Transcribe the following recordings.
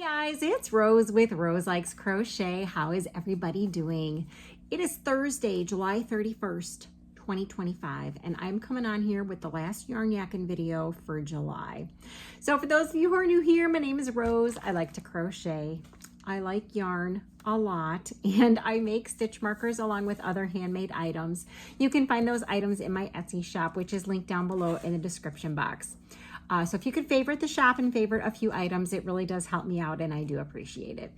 Guys, it's Rose with Roselikes Crochet. How is everybody doing? It is Thursday, July 31st, 2025, and I'm coming on here with the last yarn yakking video for July. So for those of you who are new here, my name is Rose. I like to crochet. I like yarn a lot, and I make stitch markers along with other handmade items. You can find those items in my Etsy shop, which is linked down below in the description box. So if you could favorite the shop and favorite a few items, it really does help me out, and I do appreciate it.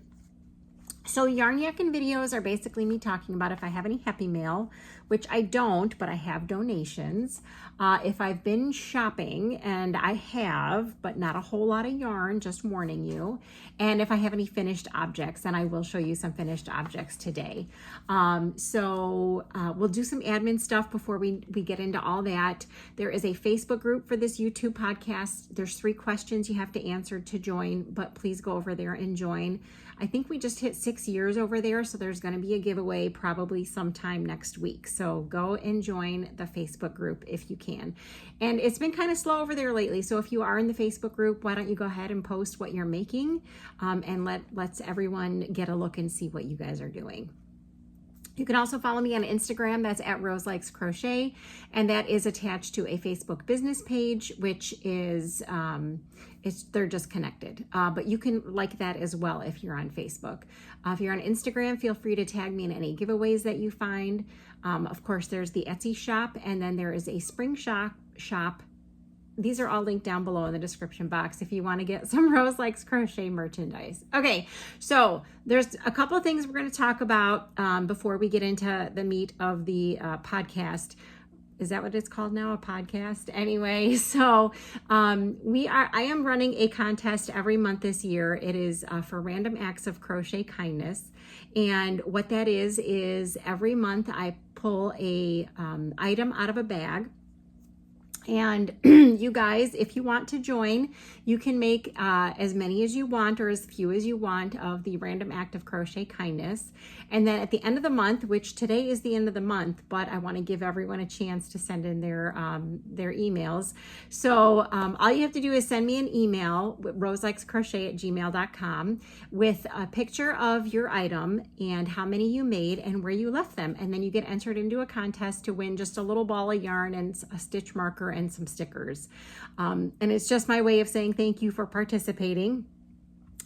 So yarn yakking videos are basically me talking about if I have any happy mail, which I don't, but I have donations. If I've been shopping, and I have, but not a whole lot of yarn, just warning you. And if I have any finished objects, and I will show you some finished objects today. We'll do some admin stuff before we get into all that. There is a Facebook group for this YouTube podcast. There's 3 questions you have to answer to join, but please go over there and join. I think we just hit 6 years over there, so there's going to be a giveaway probably sometime next week. So go and join the Facebook group if you can. And it's been kind of slow over there lately, so if you are in the Facebook group, why don't you go ahead and post what you're making, and let's everyone get a look and see what you guys are doing. You can also follow me on Instagram. That's at Roselikes Crochet, and that is attached to a Facebook business page, which is they're just connected. But you can like that as well if you're on Facebook. If you're on Instagram, feel free to tag me in any giveaways that you find. Of course, there's the Etsy shop, and then there is a spring shop. These are all linked down below in the description box if you want to get some Roselikes Crochet merchandise. Okay, so there's a couple of things we're going to talk about before we get into the meat of the podcast. Is that what it's called now, a podcast? Anyway, so I am running a contest every month this year. It is for random acts of crochet kindness. And what that is every month I pull a item out of a bag. And you guys, if you want to join, you can make as many as you want or as few as you want of the random act of crochet kindness. And then at the end of the month, which today is the end of the month, but I want to give everyone a chance to send in their emails. So all you have to do is send me an email, roselikescrochet@gmail.com, with a picture of your item and how many you made and where you left them. And then you get entered into a contest to win just a little ball of yarn and a stitch marker and some stickers. And it's just my way of saying thank you for participating.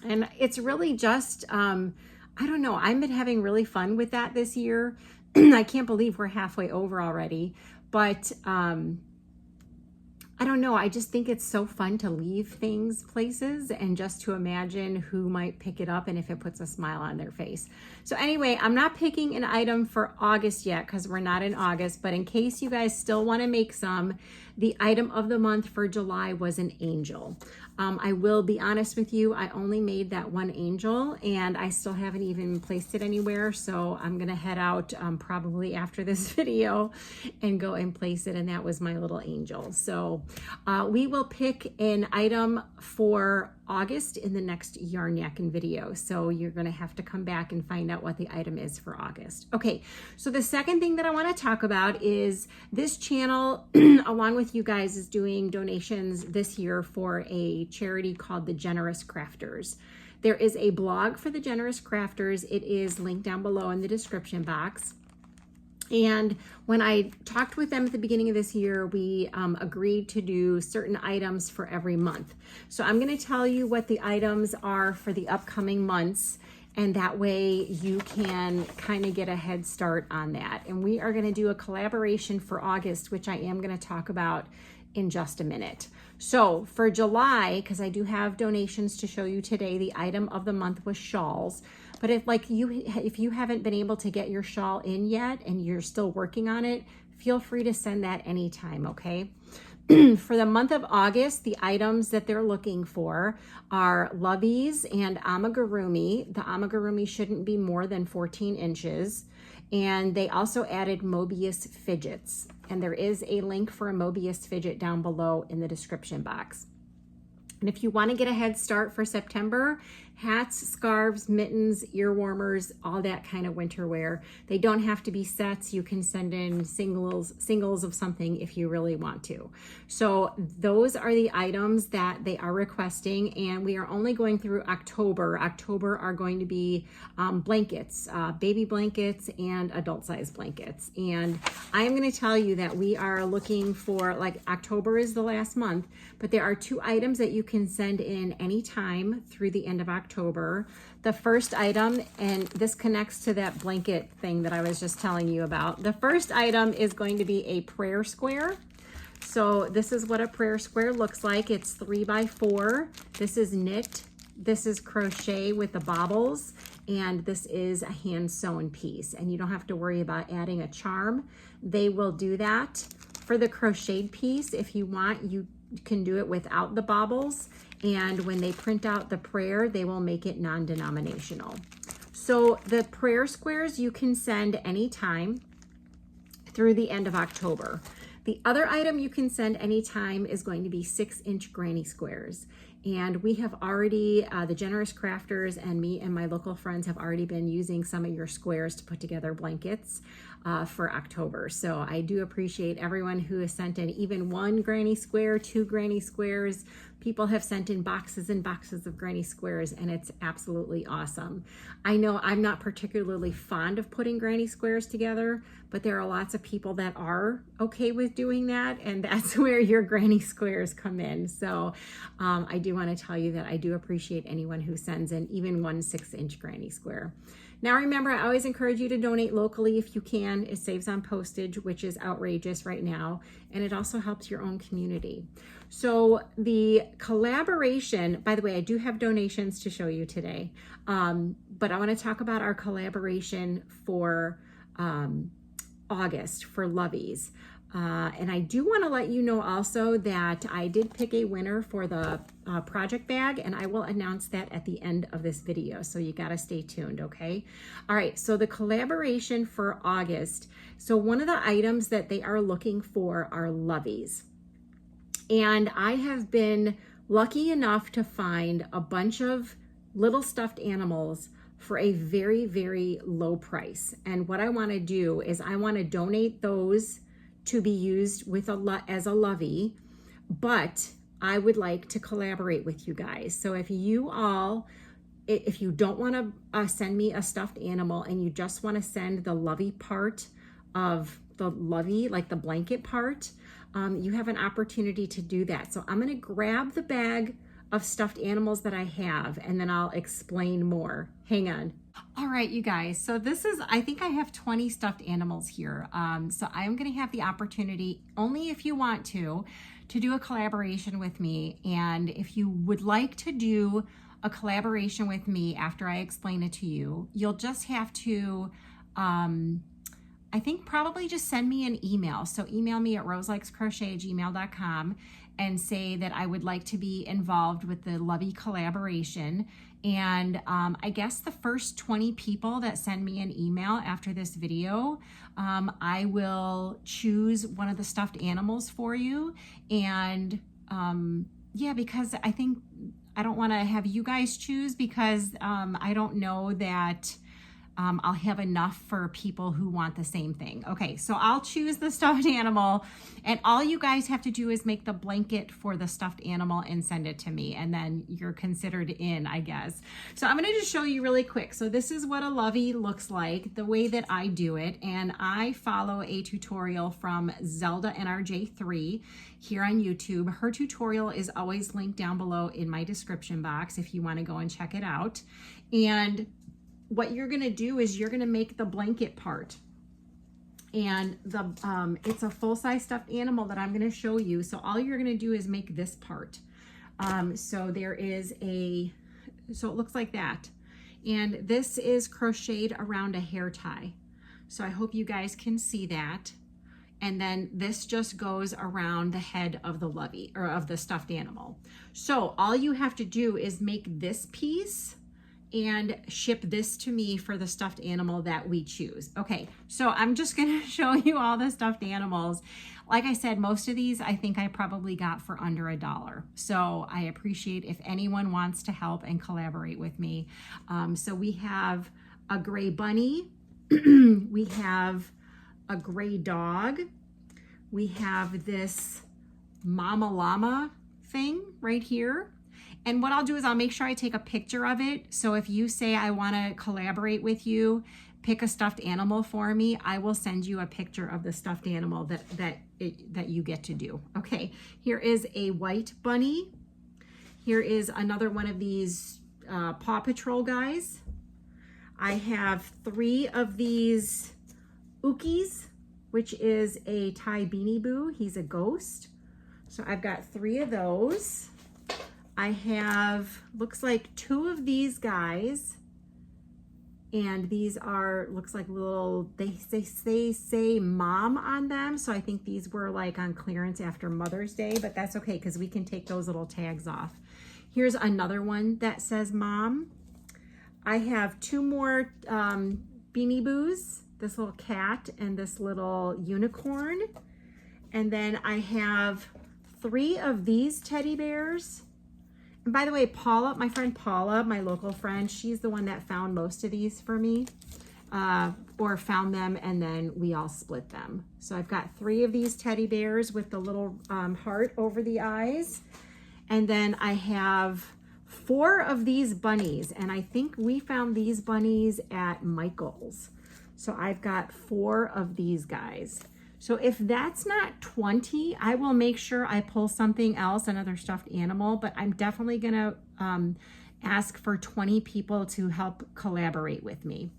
And it's really just, I don't know, I've been having really fun with that this year. I can't believe we're halfway over already, but I don't know, I just think it's so fun to leave things places and just to imagine who might pick it up and if it puts a smile on their face. So anyway, I'm not picking an item for August yet because we're not in August, but in case you guys still want to make some, the item of the month for July was an angel. I will be honest with you, I only made that one angel and I still haven't even placed it anywhere. So I'm going to head out probably after this video and go and place it. And that was my little angel. So we will pick an item for August in the next yarn yakking video. So you're going to have to come back and find out what the item is for August. Okay, so the second thing that I want to talk about is this channel, along with you guys, is doing donations this year for a charity called the Generous Crafters. There is a blog for the Generous Crafters. It is linked down below in the description box. And when I talked with them at the beginning of this year, we agreed to do certain items for every month. So I'm going to tell you what the items are for the upcoming months, and that way you can kind of get a head start on that. And we are going to do a collaboration for August, which I am going to talk about in just a minute. So for July, because I do have donations to show you today, the item of the month was shawls. But if you haven't been able to get your shawl in yet and you're still working on it, feel free to send that anytime, okay? For the month of August, the items that they're looking for are loveys and amigurumi. The amigurumi shouldn't be more than 14 inches. And they also added mobius fidgets. And there is a link for a mobius fidget down below in the description box. And if you want to get a head start for September, hats, scarves, mittens, ear warmers, all that kind of winter wear. They don't have to be sets. You can send in singles of something if you really want to. So those are the items that they are requesting, and we are only going through October. October are going to be blankets, baby blankets and adult size blankets. And I'm going to tell you that we are looking for, like, October is the last month, but there are 2 items that you can send in anytime through the end of October. The first item, and this connects to that blanket thing that I was just telling you about. The first item is going to be a prayer square. So this is what a prayer square looks like. It's 3 by 4. This is knit. This is crochet with the bobbles, and this is a hand sewn piece. And you don't have to worry about adding a charm. They will do that. For the crocheted piece, if you want, you can do it without the bobbles. And when they print out the prayer, they will make it non-denominational. So the prayer squares you can send anytime through the end of October. The other item you can send anytime is going to be 6-inch granny squares. And we have already, the Generous Crafters and me and my local friends have already been using some of your squares to put together blankets for October. So I do appreciate everyone who has sent in even 1 granny square, 2 granny squares. People have sent in boxes and boxes of granny squares, and it's absolutely awesome. I know I'm not particularly fond of putting granny squares together, but there are lots of people that are okay with doing that, and that's where your granny squares come in. So I do want to tell you that I do appreciate anyone who sends in even 1 6-inch granny square. Now remember, I always encourage you to donate locally if you can. It saves on postage, which is outrageous right now, and it also helps your own community. So the collaboration, by the way, I do have donations to show you today, but I want to talk about our collaboration for August for Loveys. And I do want to let you know also that I did pick a winner for the project bag, and I will announce that at the end of this video. So you got to stay tuned, okay? All right, so the collaboration for August. So one of the items that they are looking for are loveys. And I have been lucky enough to find a bunch of little stuffed animals for a very, very low price. And what I want to do is I want to donate those to be used with as a lovey, but I would like to collaborate with you guys. So if you don't want to send me a stuffed animal and you just want to send the lovey part of the lovey, like the blanket part, you have an opportunity to do that. So I'm going to grab the bag of stuffed animals that I have, and then I'll explain more. Hang on. All right, you guys, so this is, I think I have 20 stuffed animals here. So I'm going to have the opportunity, only if you want to do a collaboration with me. And if you would like to do a collaboration with me after I explain it to you, you'll just have to, I think probably just send me an email. So email me at roselikescrochet@gmail.com and say that I would like to be involved with the Lovey Collaboration. And I guess the first 20 people that send me an email after this video, I will choose one of the stuffed animals for you. And yeah, because I think I don't want to have you guys choose, because I don't know that I'll have enough for people who want the same thing. Okay, so I'll choose the stuffed animal, and all you guys have to do is make the blanket for the stuffed animal and send it to me, and then you're considered in, I guess. So I'm gonna just show you really quick. So this is what a lovey looks like, the way that I do it, and I follow a tutorial from Zelda NRJ3 here on YouTube. Her tutorial is always linked down below in my description box if you wanna go and check it out. And what you're gonna do is you're gonna make the blanket part, and it's a full-size stuffed animal that I'm gonna show you. So all you're gonna do is make this part. So there is so it looks like that, and this is crocheted around a hair tie. So I hope you guys can see that. And then this just goes around the head of the lovey, or of the stuffed animal. So all you have to do is make this piece and ship this to me for the stuffed animal that we choose. Okay, so I'm just gonna show you all the stuffed animals. Like I said, most of these I think I probably got for under $1. So I appreciate if anyone wants to help and collaborate with me. So we have a gray bunny, we have a gray dog, we have this mama llama thing right here. And what I'll do is I'll make sure I take a picture of it. So if you say I want to collaborate with you, pick a stuffed animal for me, I will send you a picture of the stuffed animal that you get to do. Okay, here is a white bunny. Here is another one of these Paw Patrol guys. I have 3 of these Ookies, which is a Thai Beanie Boo. He's a ghost. So I've got 3 of those. I have, looks like 2 of these guys, and these are, looks like little, they say mom on them, so I think these were like on clearance after Mother's Day, but that's okay because we can take those little tags off. Here's another one that says mom. I have 2 more Beanie Boos, this little cat and this little unicorn, and then I have 3 of these teddy bears. And by the way, Paula, my friend Paula, my local friend, she's the one that found most of these for me, or found them and then we all split them. So I've got 3 of these teddy bears with the little heart over the eyes. And then I have 4 of these bunnies, and I think we found these bunnies at Michael's. So I've got 4 of these guys. So if that's not 20, I will make sure I pull something else, another stuffed animal, but I'm definitely gonna ask for 20 people to help collaborate with me.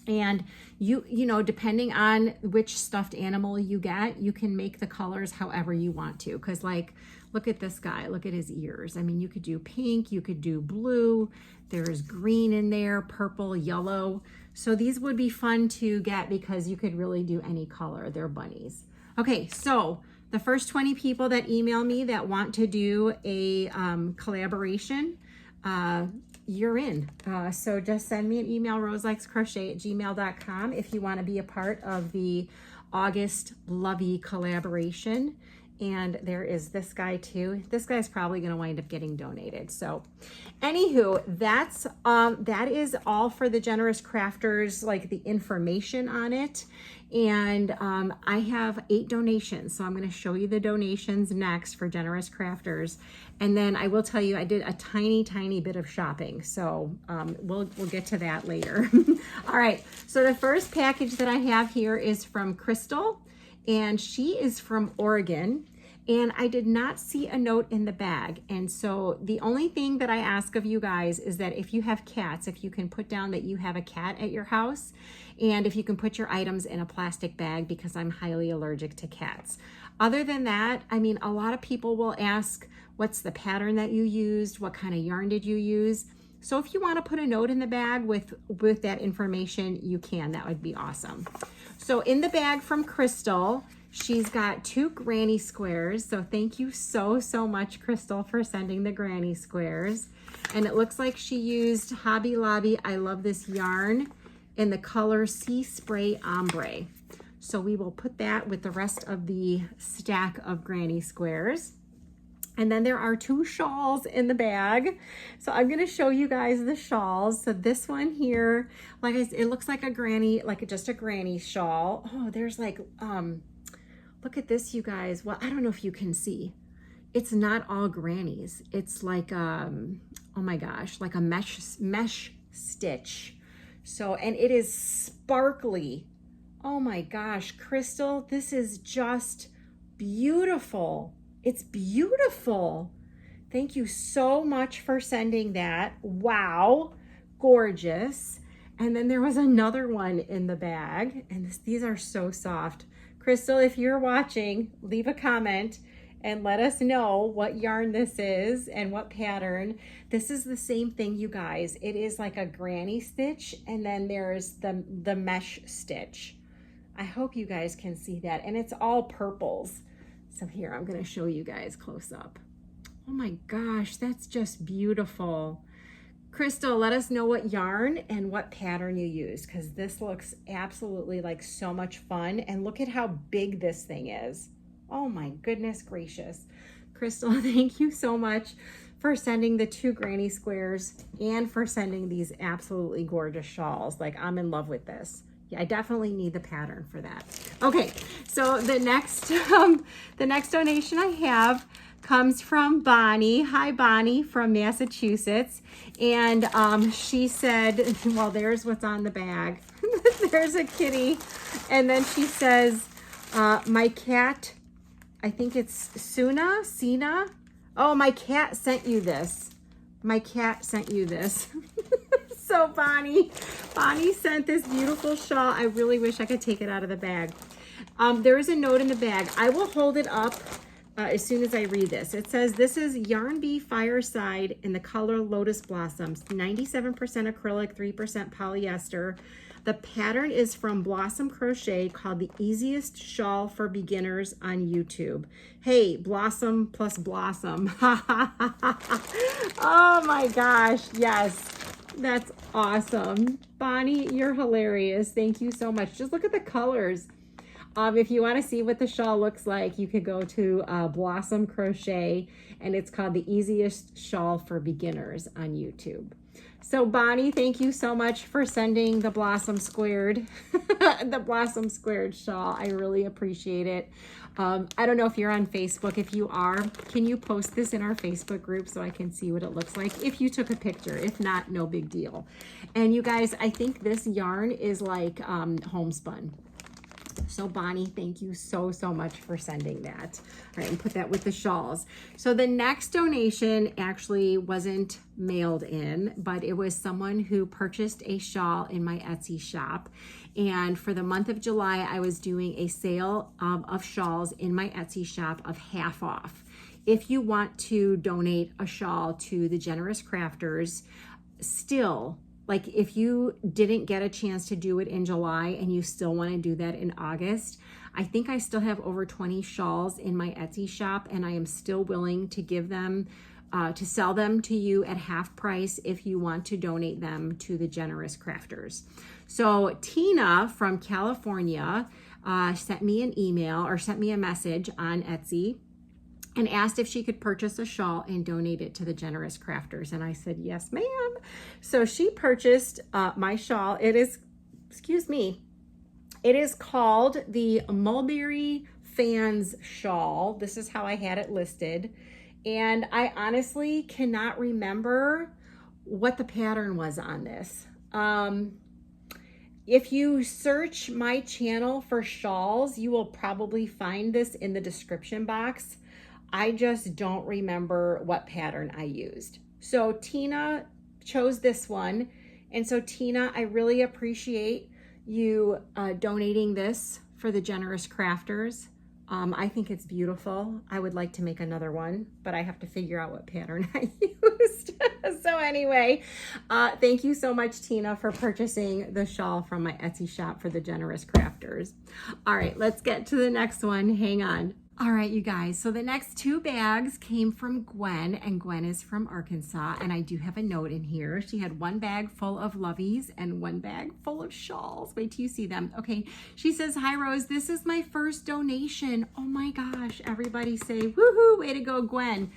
And you know, depending on which stuffed animal you get, you can make the colors however you want to. Cause like, look at this guy, look at his ears. I mean, you could do pink, you could do blue, there's green in there, purple, yellow. So these would be fun to get because you could really do any color. They're bunnies. Okay, so the first 20 people that email me that want to do a collaboration, you're in. So just send me an email, roselikescrochet@gmail.com, if you want to be a part of the August Lovey Collaboration. And there is this guy too. This guy's probably going to wind up getting donated. So anywho, that is all for the Generous Crafters, like the information on it. And I have 8 donations. So I'm going to show you the donations next for Generous Crafters. And then I will tell you, I did a tiny bit of shopping. So we'll get to that later. All right. So the first package that I have here is from Crystal. And she is from Oregon, and I did not see a note in the bag. And so the only thing that I ask of you guys is that if you have cats, if you can put down that you have a cat at your house, and if you can put your items in a plastic bag, because I'm highly allergic to cats. Other than that, I mean, a lot of people will ask, what's the pattern that you used? What kind of yarn did you use? So if you want to put a note in the bag with that information, you can. That would be awesome. So in the bag from Crystal, she's got 2 granny squares. So thank you so much, Crystal, for sending the granny squares. And it looks like she used Hobby Lobby I Love This yarn in the color Sea Spray Ombre. So we will put that with the rest of the stack of granny squares. And then there are 2 shawls in the bag. So I'm gonna show you guys the shawls. So this one here, like I said, it looks like a granny, like just a granny shawl. Oh, there's like, look at this, you guys. Well, I don't know if you can see. It's not all grannies. It's like, oh my gosh, like a mesh stitch. So, and it is sparkly. Oh my gosh, Crystal, this is just beautiful. It's beautiful. Thank you so much for sending that. Wow, gorgeous. And then there was another one in the bag, and these are so soft. Crystal, if you're watching, leave a comment and let us know what yarn this is and what pattern. This is the same thing, you guys. It is like a granny stitch, and then there's the mesh stitch. I hope you guys can see that, and it's all purples. So here, I'm gonna show you guys close up. Oh my gosh, that's just beautiful. Crystal, let us know what yarn and what pattern you use, because this looks absolutely like so much fun. And look at how big this thing is. Oh my goodness gracious. Crystal, thank you so much for sending the 2 granny squares and for sending these absolutely gorgeous shawls. Like, I'm in love with this. Yeah, I definitely need the pattern for that. Okay, so the next donation I have comes from Bonnie. Hi, Bonnie from Massachusetts. And she said, well, there's what's on the bag. There's a kitty. And then she says, my cat, I think it's Sina. Oh, my cat sent you this. My cat sent you this. So Bonnie sent this beautiful shawl. I really wish I could take it out of the bag. There is a note in the bag. I will hold it up as soon as I read this. It says, this is Yarn Bee Fireside in the color Lotus Blossoms, 97% acrylic, 3% polyester. The pattern is from Blossom Crochet, called the easiest shawl for beginners on YouTube. Hey, Blossom plus Blossom. Oh my gosh, yes. That's awesome. Bonnie, you're hilarious. Thank you so much. Just look at the colors. If you want to see what the shawl looks like, you could go to Blossom Crochet, and it's called the easiest shawl for beginners on YouTube. So Bonnie, thank you so much for sending the Blossom Squared, the Blossom Squared shawl. I really appreciate it. I don't know if you're on Facebook. If you are, can you post this in our Facebook group so I can see what it looks like if you took a picture? If not, no big deal. And you guys, I think this yarn is like homespun. So Bonnie, thank you so much for sending that. All right, and put that with the shawls. So the next donation actually wasn't mailed in, but it was someone who purchased a shawl in my Etsy shop. And for the month of July, I was doing a sale of shawls in my Etsy shop of half off. If you want to donate a shawl to the Generous Crafters, still, like if you didn't get a chance to do it in July and you still want to do that in August, I think I still have over 20 shawls in my Etsy shop, and I am still willing to give them, to sell them to you at half price if you want to donate them to the Generous Crafters. So Tina from California sent me an email or sent me a message on Etsy and asked if she could purchase a shawl and donate it to the Generous Crafters. And I said, yes, ma'am. So she purchased my shawl. It is, excuse me, it is called the Mulberry Fans Shawl. This is how I had it listed. And I honestly cannot remember what the pattern was on this. If you search my channel for shawls, you will probably find this in the description box. I just don't remember what pattern I used. So Tina chose this one. And so Tina, I really appreciate you donating this for the Generous Crafters. I think it's beautiful. I would like to make another one, but I have to figure out what pattern I used. So anyway, thank you so much, Tina, for purchasing the shawl from my Etsy shop for the Generous Crafters. All right, let's get to the next one. Hang on. All right, you guys, so the next 2 bags came from Gwen, and Gwen is from Arkansas, and I do have a note in here. She had 1 bag full of loveys and 1 bag full of shawls. Wait till you see them. Okay, she says, hi, Rose, this is my first donation. Oh my gosh, everybody say, woohoo, way to go, Gwen.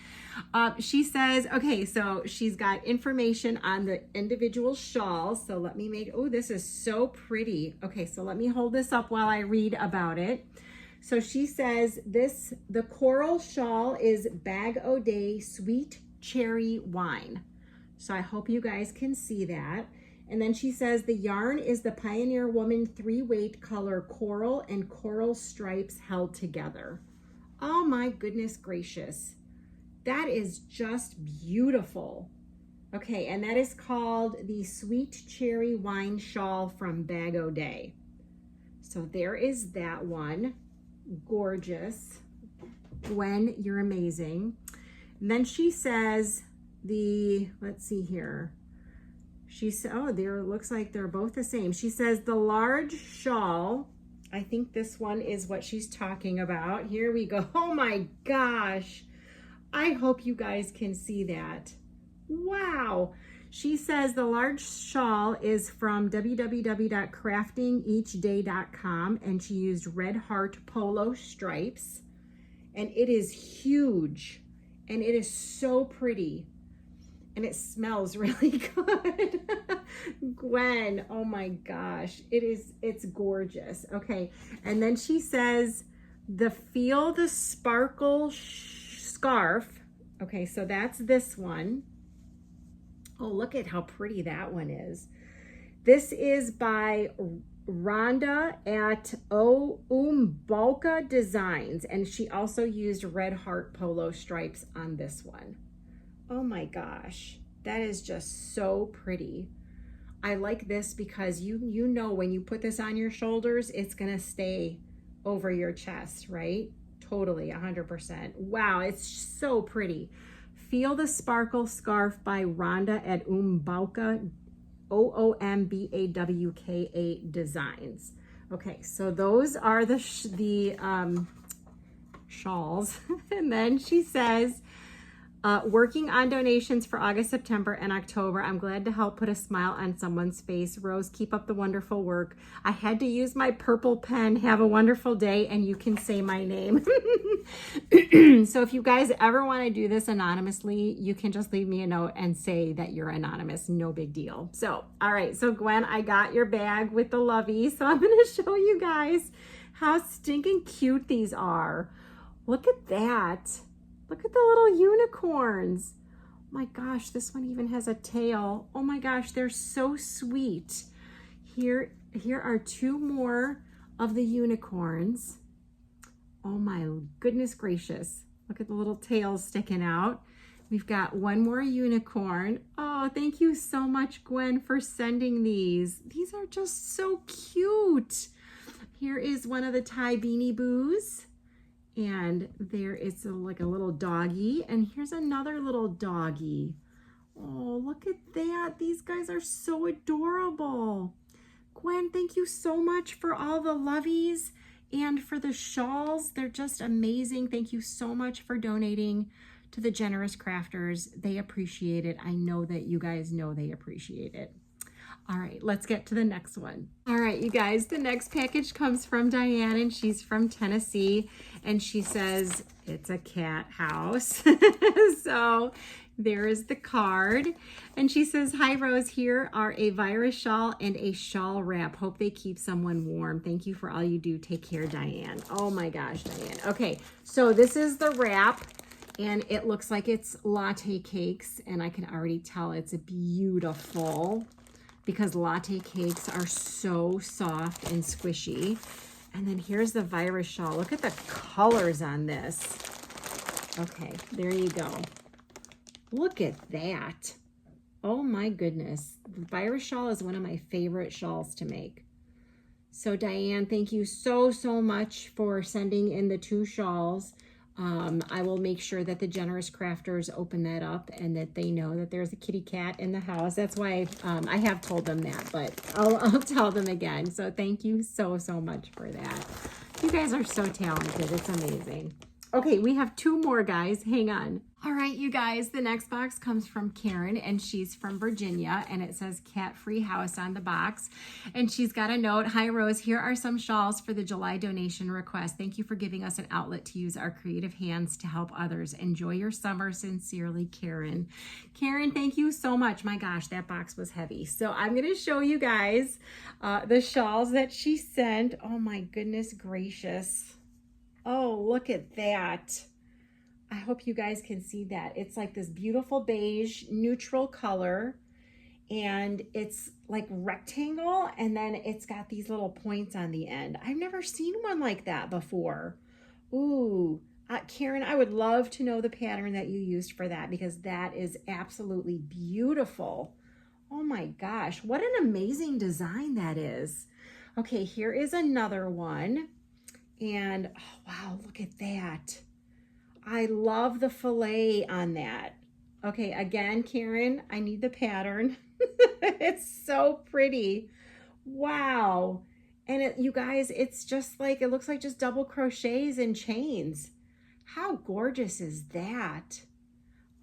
She says, okay, so she's got information on the individual shawls. So let me make, oh, this is so pretty. Okay, so let me hold this up while I read about it. So she says the coral shawl is Bag O' Day Sweet Cherry Wine. So I hope you guys can see that. And then she says the yarn is the Pioneer Woman 3-weight color coral and coral stripes held together. Oh my goodness gracious. That is just beautiful. Okay, and that is called the Sweet Cherry Wine Shawl from Bag O' Day. So there is that one. Gorgeous. Gwen, you're amazing. And then she says let's see here. She said, oh, there looks like they're both the same. She says the large shawl, I think this one is what she's talking about. Here we go. Oh my gosh. I hope you guys can see that. Wow. She says the large shawl is from www.craftingeachday.com, and she used red heart polo stripes, and it is huge and it is so pretty and it smells really good. Gwen, oh my gosh, it's gorgeous. Okay, and then she says the Feel the Sparkle scarf. Okay, so that's this one. Oh, look at how pretty that one is. This is by Rhonda at Umbalka Designs, and she also used red heart polo stripes on this one. Oh my gosh, that is just so pretty. I like this because you know when you put this on your shoulders, it's gonna stay over your chest, right? Totally, 100%. Wow, it's so pretty. Feel the Sparkle Scarf by Rhonda at Umbalka, Oombawka Designs. Okay, so those are the shawls. And then she says, working on donations for August, September, and October. I'm glad to help put a smile on someone's face. Rose, keep up the wonderful work. I had to use my purple pen. Have a wonderful day, and you can say my name. So if you guys ever want to do this anonymously, you can just leave me a note and say that you're anonymous. No big deal. So, all right. So Gwen, I got your bag with the loveys. So I'm going to show you guys how stinking cute these are. Look at that. Look at the little unicorns. Oh my gosh, this one even has a tail. Oh my gosh, they're so sweet. Here are two more of the unicorns. Oh my goodness gracious. Look at the little tails sticking out. We've got one more unicorn. Oh, thank you so much, Gwen, for sending these. These are just so cute. Here is one of the Thai Beanie Boos. And there is like a little doggy. And here's another little doggy. Oh, look at that. These guys are so adorable. Gwen, thank you so much for all the loveys and for the shawls. They're just amazing. Thank you so much for donating to the generous crafters. They appreciate it. I know that you guys know they appreciate it. All right, let's get to the next one. All right, you guys, the next package comes from Diane, and she's from Tennessee, and she says it's a cat house. So there is the card, and she says, hi Rose, here are a virus shawl and a shawl wrap. Hope they keep someone warm. Thank you for all you do. Take care, Diane. Oh my gosh, Diane. Okay, so this is the wrap, and it looks like it's latte cakes, and I can already tell it's beautiful, because latte cakes are so soft and squishy. And then here's the virus shawl. Look at the colors on this. Okay, there you go. Look at that. Oh my goodness. The virus shawl is one of my favorite shawls to make. So Diane, thank you so much for sending in the two shawls. I will make sure that the generous crafters open that up and that they know that there's a kitty cat in the house. That's why I have told them that, but I'll tell them again. So thank you so much for that. You guys are so talented. It's amazing. Okay, we have two more, guys. Hang on. All right, you guys, the next box comes from Karen, and she's from Virginia, and it says cat-free house on the box. And she's got a note. Hi, Rose. Here are some shawls for the July donation request. Thank you for giving us an outlet to use our creative hands to help others. Enjoy your summer. Sincerely, Karen. Karen, thank you so much. My gosh, that box was heavy. So I'm going to show you guys the shawls that she sent. Oh, my goodness gracious. Oh, look at that. I hope you guys can see that. It's like this beautiful beige neutral color, and it's like rectangle, and then it's got these little points on the end. I've never seen one like that before. Ooh, Karen, I would love to know the pattern that you used for that, because that is absolutely beautiful. Oh my gosh, what an amazing design that is. Okay, here is another one. And oh, wow, look at that. I love the fillet on that. Okay, again, Karen, I need the pattern. It's so pretty. Wow. And you guys, it's just like, it looks like just double crochets and chains. How gorgeous is that?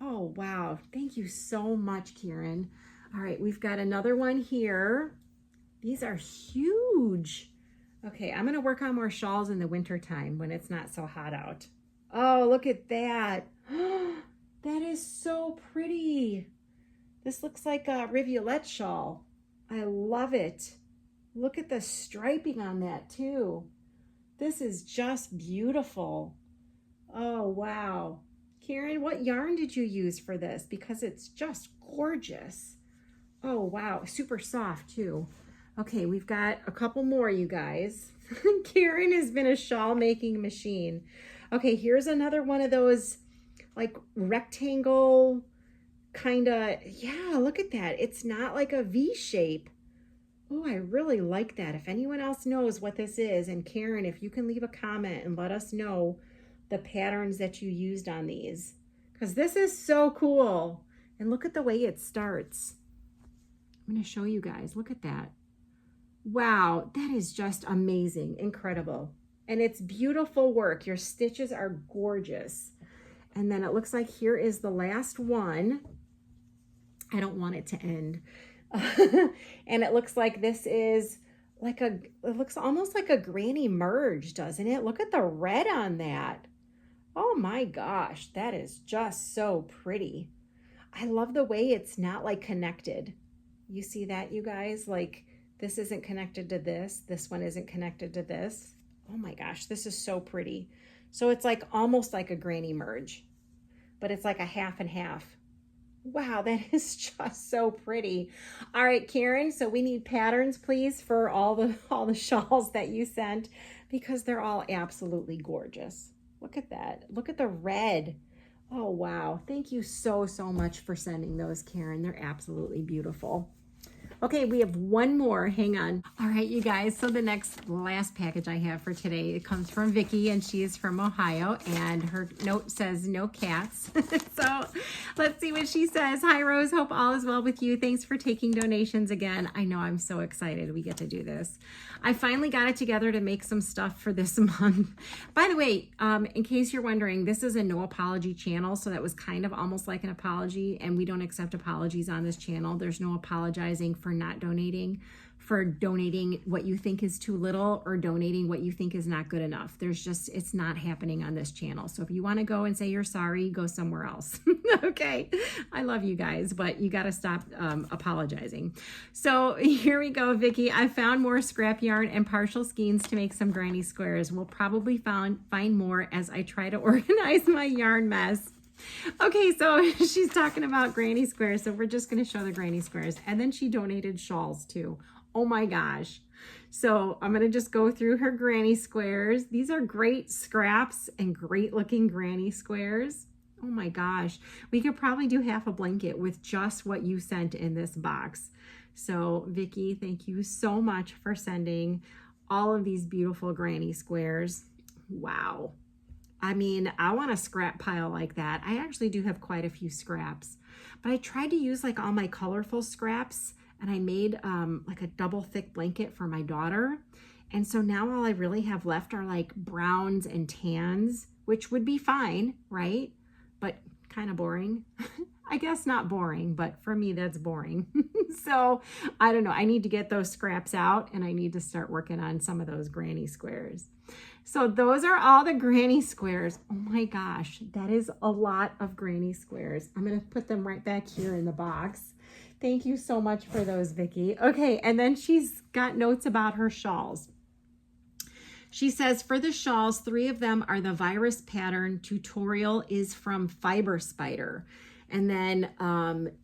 Oh, wow. Thank you so much, Karen. All right, we've got another one here. These are huge. Okay, I'm gonna work on more shawls in the winter time when it's not so hot out. Oh, look at that. That is so pretty. This looks like a Riviolette shawl. I love it. Look at the striping on that too. This is just beautiful. Oh, wow. Karen, what yarn did you use for this? Because it's just gorgeous. Oh, wow. Super soft too. Okay, we've got a couple more, you guys. Karen has been a shawl making machine. Okay, here's another one of those like rectangle kind of, yeah, look at that. It's not like a V shape. Oh, I really like that. If anyone else knows what this is, and Karen, if you can leave a comment and let us know the patterns that you used on these, because this is so cool. And look at the way it starts. I'm going to show you guys. Look at that. Wow, that is just amazing, incredible. And it's beautiful work. Your stitches are gorgeous. And then it looks like here is the last one. I don't want it to end. And it looks like this is like it looks almost like a granny merge, doesn't it? Look at the red on that. Oh my gosh, that is just so pretty. I love the way it's not like connected. You see that, you guys? Like this isn't connected to this. This one isn't connected to this. Oh my gosh, this is so pretty. So it's like almost like a granny merge, but it's like a half and half. Wow, that is just so pretty. All right, Karen, so we need patterns, please, for all the shawls that you sent, because they're all absolutely gorgeous. Look at that. Look at the red. Oh, wow. Thank you so, so much for sending those, Karen. They're absolutely beautiful. Okay, we have one more. Hang on. All right, you guys. So the last package I have for today, it comes from Vicki, and she is from Ohio, and her note says no cats. So let's see what she says. Hi, Rose. Hope all is well with you. Thanks for taking donations again. I know, I'm so excited we get to do this. I finally got it together to make some stuff for this month. By the way, in case you're wondering, this is a no apology channel, so that was kind of almost like an apology, and we don't accept apologies on this channel. There's no apologizing for not donating, for donating what you think is too little or donating what you think is not good enough. It's not happening on this channel. So if you want to go and say you're sorry, go somewhere else. Okay, I love you guys, but you got to stop apologizing. So here we go, Vicki. I found more scrap yarn and partial skeins to make some granny squares. We'll probably find more as I try to organize my yarn mess. Okay, so she's talking about granny squares, so we're just going to show the granny squares. And then she donated shawls too. Oh my gosh. So I'm going to just go through her granny squares. These are great scraps and great looking granny squares. Oh my gosh. We could probably do half a blanket with just what you sent in this box. So Vicki, thank you so much for sending all of these beautiful granny squares. Wow. I mean, I want a scrap pile like that. I actually do have quite a few scraps, but I tried to use like all my colorful scraps, and I made like a double thick blanket for my daughter. And so now all I really have left are like browns and tans, which would be fine, right? But kind of boring. I guess not boring, but for me, that's boring. So I don't know. I need to get those scraps out, and I need to start working on some of those granny squares. So those are all the granny squares. Oh my gosh, that is a lot of granny squares. I'm going to put them right back here in the box. Thank you so much for those, Vicki. Okay, and then she's got notes about her shawls. She says, for the shawls, 3 of them are the virus pattern. Tutorial is from Fiber Spider. And then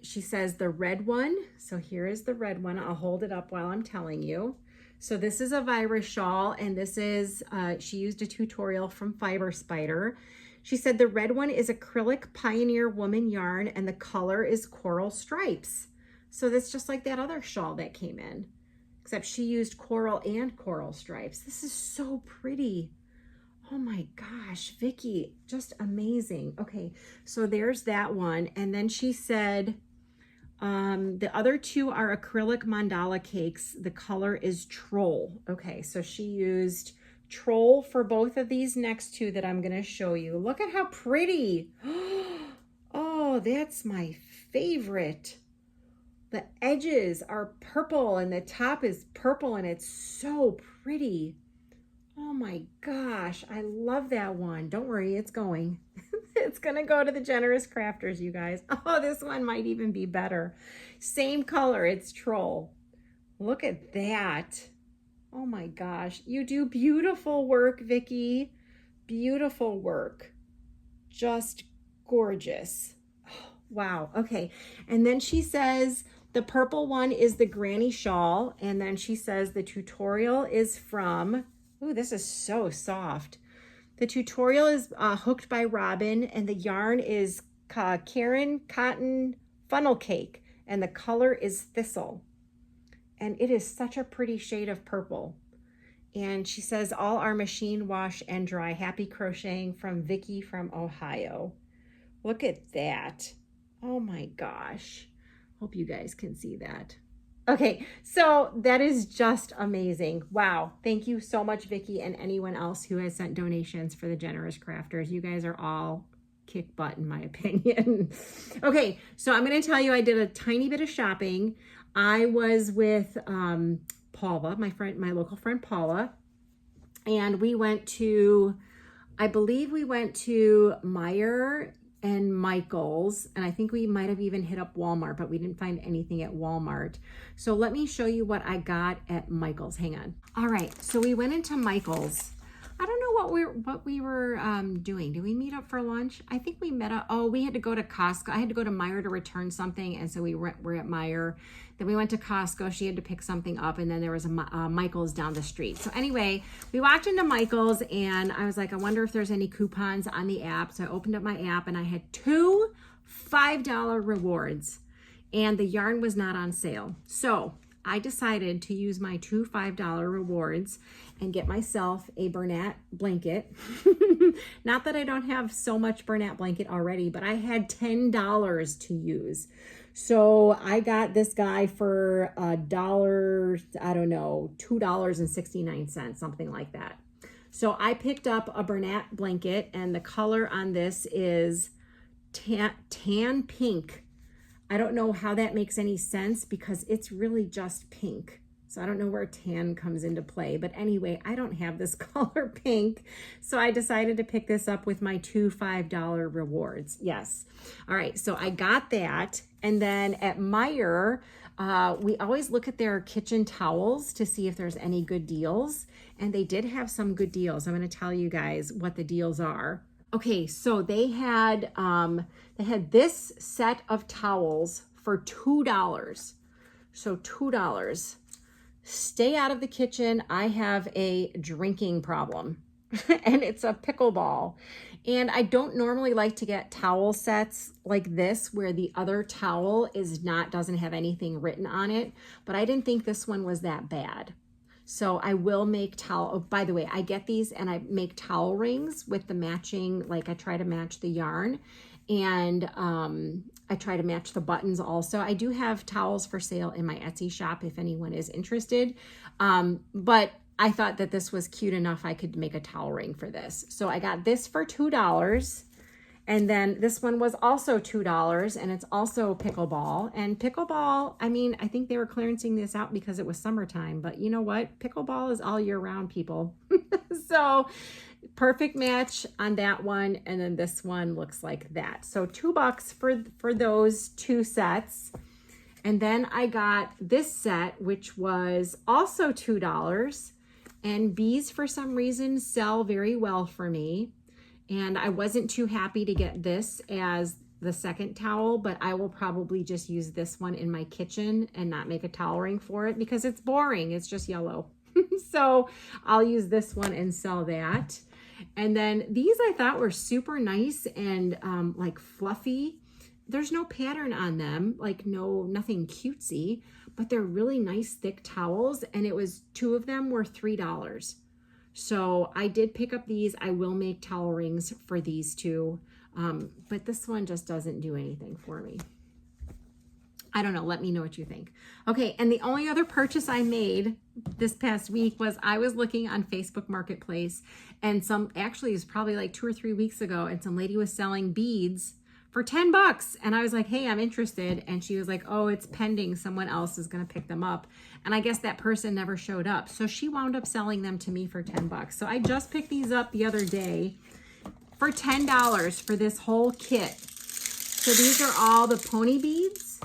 she says the red one. So here is the red one. I'll hold it up while I'm telling you. So this is a virus shawl, and this is, she used a tutorial from Fiber Spider. She said the red one is acrylic Pioneer Woman yarn, and the color is coral stripes. So that's just like that other shawl that came in, except she used coral and coral stripes. This is so pretty. Oh my gosh, Vicki, just amazing. Okay, so there's that one. And then she said, the other 2 are acrylic mandala cakes. The color is Troll. Okay, so she used Troll for both of these next 2 that I'm going to show you. Look at how pretty. Oh, that's my favorite. The edges are purple and the top is purple and it's so pretty. Oh my gosh, I love that one. Don't worry, it's going. It's gonna go to the Generous Crafters, you guys. Oh, this one might even be better. Same color, it's Troll. Look at that. Oh my gosh, you do beautiful work, Vicki. Beautiful work. Just gorgeous. Oh, wow, okay. And then she says, the purple one is the granny shawl. And then she says the tutorial is from, ooh, this is so soft. The tutorial is Hooked by Robin, and the yarn is Karen Cotton Funnel Cake, and the color is Thistle. And it is such a pretty shade of purple. And she says, all are machine wash and dry. Happy crocheting from Vicki from Ohio. Look at that. Oh my gosh. Hope you guys can see that. Okay, so that is just amazing. Wow. Thank you so much, Vicki, and anyone else who has sent donations for the Generous Crafters. You guys are all kick butt in my opinion. Okay, so I'm going to tell you I did a tiny bit of shopping. I was with Paula, my local friend Paula, and we went to, I believe we went to Meijer and Michael's, and I think we might have even hit up Walmart, but we didn't find anything at Walmart. So let me show you what I got at Michael's. Hang on. All right, so we went into Michael's. I don't know what we were doing. Did we meet up for lunch? I think we met up. Oh, we had to go to Costco. I had to go to Meijer to return something, and so we're at Meijer. Then we went to Costco. She had to pick something up, and then there was a Michael's down the street. So anyway, we walked into Michael's, and I was like, I wonder if there's any coupons on the app. So I opened up my app, and I had 2 $5 rewards, and the yarn was not on sale. So I decided to use my 2 $5 rewards and get myself a Bernat blanket. Not that I don't have so much Bernat blanket already, but I had $10 to use. So I got this guy for $1, I don't know, $2.69, something like that. So I picked up a Bernat blanket, and the color on this is tan pink. I don't know how that makes any sense because it's really just pink. So I don't know where tan comes into play. But anyway, I don't have this color pink. So I decided to pick this up with my 2 $5 rewards. Yes. All right. So I got that. And then at Meijer, we always look at their kitchen towels to see if there's any good deals. And they did have some good deals. I'm going to tell you guys what the deals are. Okay, so they had this set of towels for $2. So $2. Stay out of the kitchen. I have a drinking problem and it's a pickleball. And I don't normally like to get towel sets like this where the other towel doesn't have anything written on it, but I didn't think this one was that bad. So I will make towel, oh, by the way, I get these and I make towel rings with the matching, like I try to match the yarn, and I try to match the buttons also. I do have towels for sale in my Etsy shop if anyone is interested. But I thought that this was cute enough I could make a towel ring for this. So I got this for $2. And then this one was also $2, and it's also pickleball. And pickleball, I mean, I think they were clearancing this out because it was summertime, but you know what? Pickleball is all year round, people. So perfect match on that one. And then this one looks like that. So $2 for those 2 sets. And then I got this set, which was also $2. And bees, for some reason, sell very well for me. And I wasn't too happy to get this as the second towel, but I will probably just use this one in my kitchen and not make a towel ring for it because it's boring. It's just yellow. So I'll use this one and sell that. And then these I thought were super nice and like fluffy. There's no pattern on them, like nothing cutesy, but they're really nice thick towels. And it was 2 of them were $3. So I did pick up these. I will make towel rings for these 2, but this one just doesn't do anything for me. I don't know. Let me know what you think. Okay, and the only other purchase I made this past week was I was looking on Facebook Marketplace, and actually it was probably like 2 or 3 weeks ago, and some lady was selling beads for 10 bucks. And I was like, hey, I'm interested. And she was like, oh, it's pending. Someone else is going to pick them up. And I guess that person never showed up. So she wound up selling them to me for 10 bucks. So I just picked these up the other day for $10 for this whole kit. So these are all the pony beads.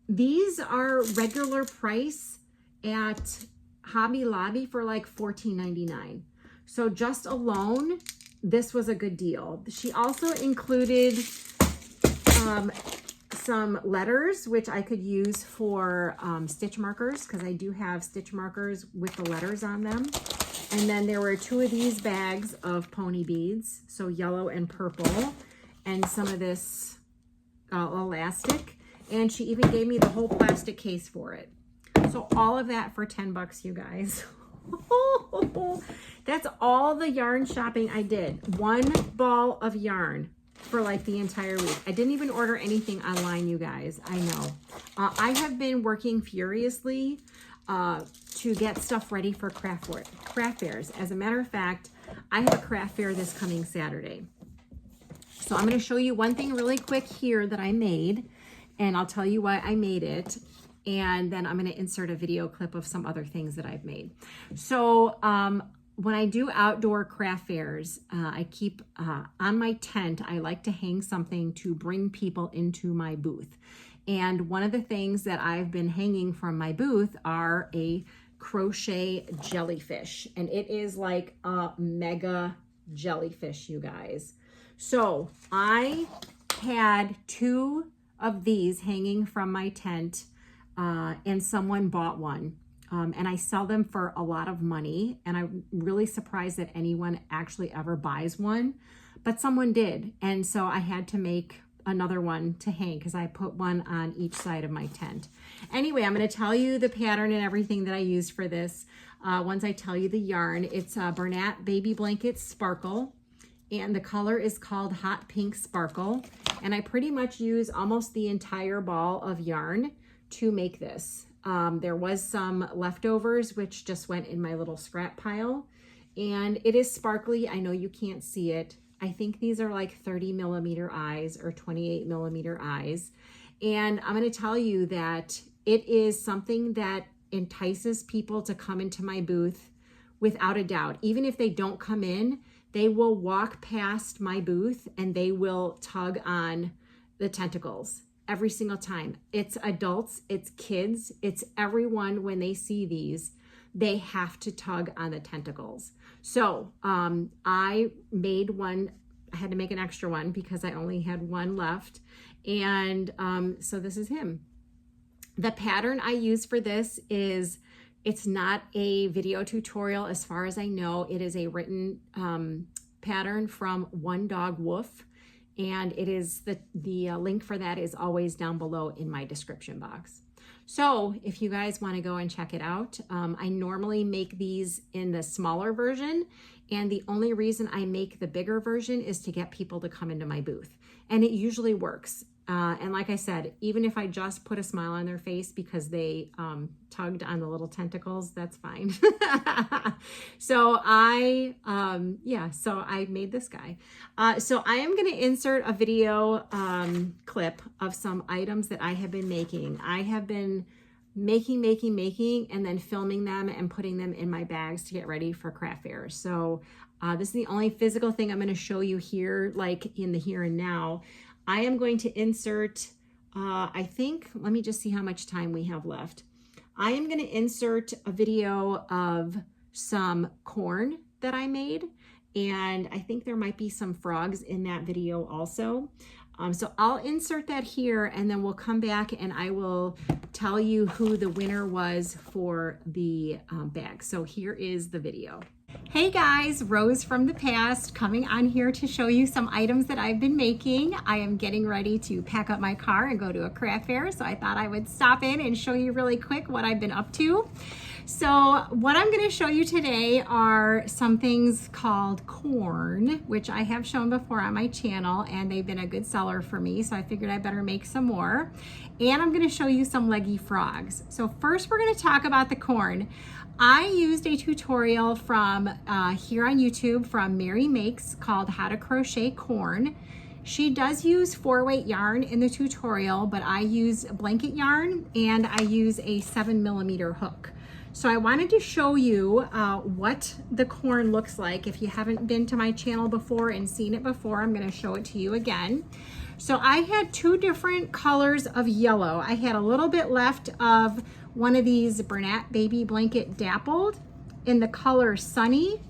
These are regular price at Hobby Lobby for like $14.99. So just alone, this was a good deal. She also included some letters, which I could use for stitch markers, because I do have stitch markers with the letters on them. And then there were 2 of these bags of pony beads, so yellow and purple, and some of this elastic. And she even gave me the whole plastic case for it. So all of that for 10 bucks, you guys. That's all the yarn shopping I did. 1 ball of yarn for like the entire week. I didn't even order anything online, you guys. I know. I have been working furiously to get stuff ready for craft fairs. As a matter of fact, I have a craft fair this coming Saturday. So I'm going to show you one thing really quick here that I made, and I'll tell you why I made it. And then I'm going to insert a video clip of some other things that I've made. So when I do outdoor craft fairs, I keep on my tent, I like to hang something to bring people into my booth. And one of the things that I've been hanging from my booth are a crochet jellyfish. And it is like a mega jellyfish, you guys. So I had 2 of these hanging from my tent, and someone bought one. And I sell them for a lot of money, and I'm really surprised that anyone actually ever buys one, but someone did. And so I had to make another one to hang, because I put one on each side of my tent. Anyway, I'm going to tell you the pattern and everything that I used for this. Once I tell you the yarn, it's Bernat Baby Blanket Sparkle, and the color is called Hot Pink Sparkle. And I pretty much use almost the entire ball of yarn to make this. There was some leftovers, which just went in my little scrap pile, and it is sparkly. I know you can't see it. I think these are like 30 millimeter eyes or 28 millimeter eyes. And I'm going to tell you that it is something that entices people to come into my booth without a doubt. Even if they don't come in, they will walk past my booth and they will tug on the tentacles. Every single time. It's adults, it's kids, it's everyone. When they see these, they have to tug on the tentacles. So I made one. I had to make an extra one because I only had one left. And so this is him. The pattern I use for this is, it's not a video tutorial as far as I know. It is a written pattern from One Dog Woof. And it is the link for that is always down below in my description box. So if you guys want to go and check it out, I normally make these in the smaller version. And the only reason I make the bigger version is to get people to come into my booth. And it usually works. And like I said, even if I just put a smile on their face because they tugged on the little tentacles, that's fine. So I made this guy. So I am going to insert a video clip of some items that I have been making. I have been making, and then filming them and putting them in my bags to get ready for craft fairs. So this is the only physical thing I'm going to show you here, like in the here and now. I am going to insert, I think, let me just see how much time we have left. I am going to insert a video of some corn that I made, and I think there might be some frogs in that video also. So I'll insert that here, and then we'll come back and I will tell you who the winner was for the bag. So here is the video. Hey guys, Rose from the past coming on here to show you some items that I've been making. I am getting ready to pack up my car and go to a craft fair, so I thought I would stop in and show you really quick what I've been up to. So what I'm going to show you today are some things called corn, which I have shown before on my channel, and they've been a good seller for me, so I figured I better make some more. And I'm going to show you some leggy frogs. So first we're going to talk about the corn. I used a tutorial from here on YouTube from Mary Makes called How to Crochet Corn. She does use 4-weight yarn in the tutorial, but I use blanket yarn and I use a 7mm hook. So I wanted to show you what the corn looks like. If you haven't been to my channel before and seen it before, I'm going to show it to you again. So I had 2 different colors of yellow. I had a little bit left of one of these Bernat Baby Blanket Dappled in the color Sunny.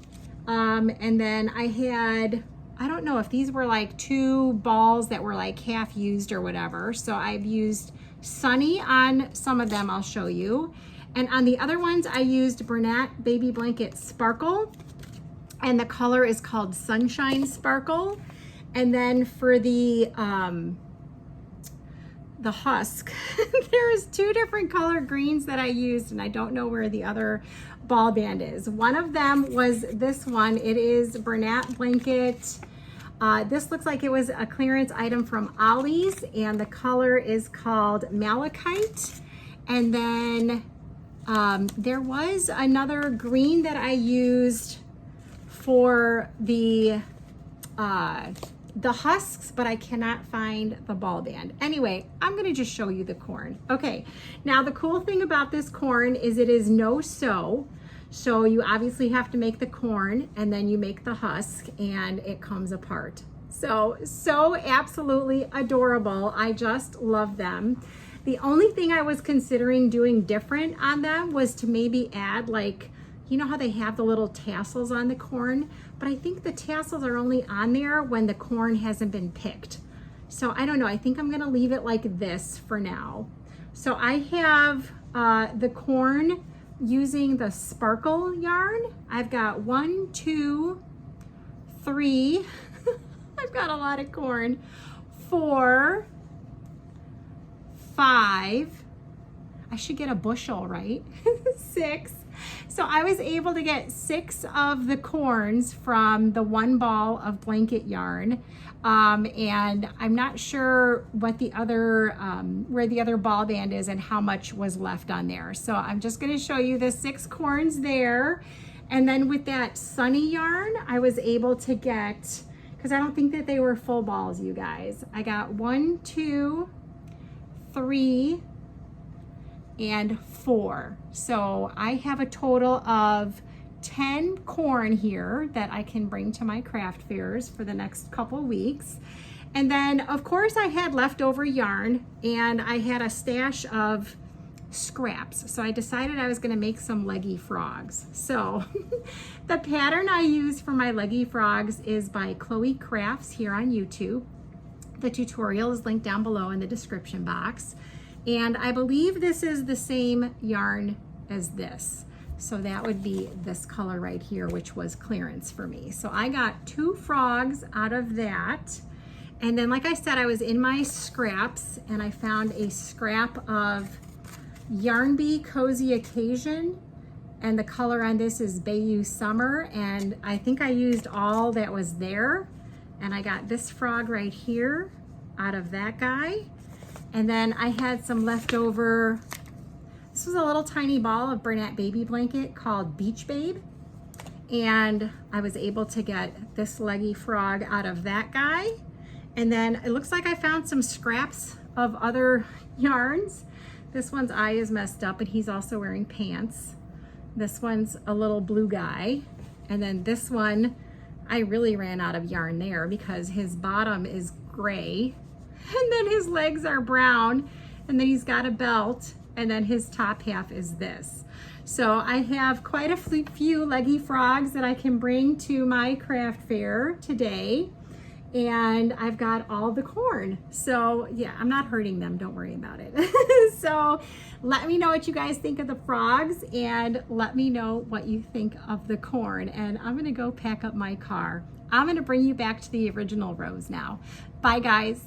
And then I had, I don't know if these were like 2 balls that were like half used or whatever. So I've used Sunny on some of them, I'll show you. And on the other ones, I used Bernat Baby Blanket Sparkle, and the color is called Sunshine Sparkle. And then for the husk, there's 2 different color greens that I used, and I don't know where the other ball band is. One of them was this one. It is Bernat Blanket. This looks like it was a clearance item from Ollie's, and the color is called Malachite. And then there was another green that I used for the husks, but I cannot find the ball band. Anyway, I'm gonna just show you the corn. Okay, now the cool thing about this corn is it is no sew. So you obviously have to make the corn and then you make the husk and it comes apart. So absolutely adorable. I just love them. The only thing I was considering doing different on them was to maybe add, like, you know how they have the little tassels on the corn, but I think the tassels are only on there when the corn hasn't been picked. So I don't know, I think I'm gonna leave it like this for now. So I have the corn using the sparkle yarn. I've got 1, 2, 3, I've got a lot of corn, 4, 5, I should get a bushel, right? 6. So I was able to get 6 of the corns from the 1 ball of blanket yarn. And I'm not sure what the other, where the other ball band is and how much was left on there. So I'm just gonna show you the 6 corns there. And then with that Sunny yarn, I was able to get, because I don't think that they were full balls, you guys. I got 1, 2, 3, and 4. So I have a total of 10 corn here that I can bring to my craft fairs for the next couple weeks. And then of course I had leftover yarn and I had a stash of scraps. So I decided I was going to make some leggy frogs. So the pattern I use for my leggy frogs is by Chloe Crafts here on YouTube. The tutorial is linked down below in the description box. And I believe this is the same yarn as this. So that would be this color right here, which was clearance for me. So I got 2 frogs out of that. And then, like I said, I was in my scraps and I found a scrap of Yarn Bee Cozy Occasion. And the color on this is Bayou Summer. And I think I used all that was there. And I got this frog right here out of that guy. And then I had some leftover, this was a little tiny ball of Bernat Baby Blanket called Beach Babe. And I was able to get this leggy frog out of that guy. And then it looks like I found some scraps of other yarns. This one's eye is messed up and he's also wearing pants. This one's a little blue guy. And then this one, I really ran out of yarn there because his bottom is gray. And then his legs are brown, and then he's got a belt, and then his top half is this. So I have quite a few leggy frogs that I can bring to my craft fair today, and I've got all the corn. So yeah, I'm not hurting them, don't worry about it. So let me know what you guys think of the frogs, and let me know what you think of the corn. And I'm gonna go pack up my car. I'm gonna bring you back to the original Rose now. Bye guys.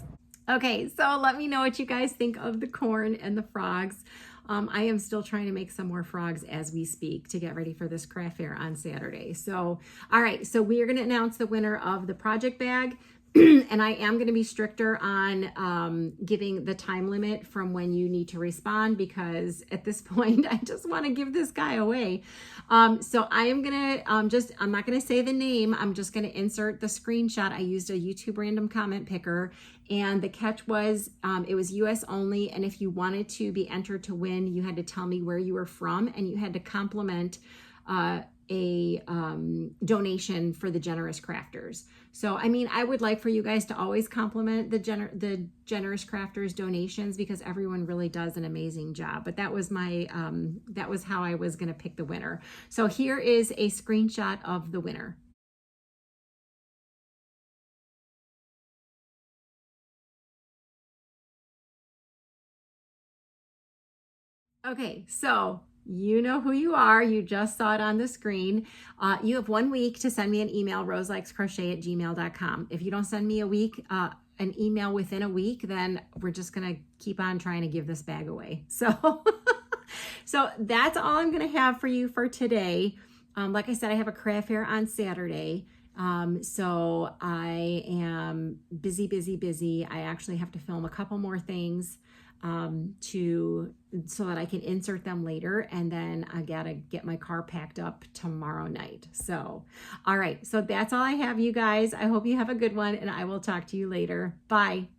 Okay, so let me know what you guys think of the corn and the frogs. I am still trying to make some more frogs as we speak to get ready for this craft fair on Saturday. So, all right, so we are going to announce the winner of the project bag. And I am going to be stricter on giving the time limit from when you need to respond, because at this point, I just want to give this guy away. So I am going to I'm not going to say the name. I'm just going to insert the screenshot. I used a YouTube random comment picker, and the catch was it was US only. And if you wanted to be entered to win, you had to tell me where you were from, and you had to compliment a donation for the Generous Crafters. So, I mean, I would like for you guys to always compliment the Generous Crafters donations, because everyone really does an amazing job. But that was my, that was how I was going to pick the winner. So here is a screenshot of the winner. Okay, so you know who you are. You just saw it on the screen. You have 1 week to send me an email, roselikescrochet@gmail.com. If you don't send me an email within a week, then we're just going to keep on trying to give this bag away. So, so that's all I'm going to have for you for today. Like I said, I have a craft fair on Saturday. So I am busy. I actually have to film a couple more things so that I can insert them later, and then I gotta get my car packed up tomorrow night. So, all right, so that's all I have, you guys. I hope you have a good one, and I will talk to you later. Bye.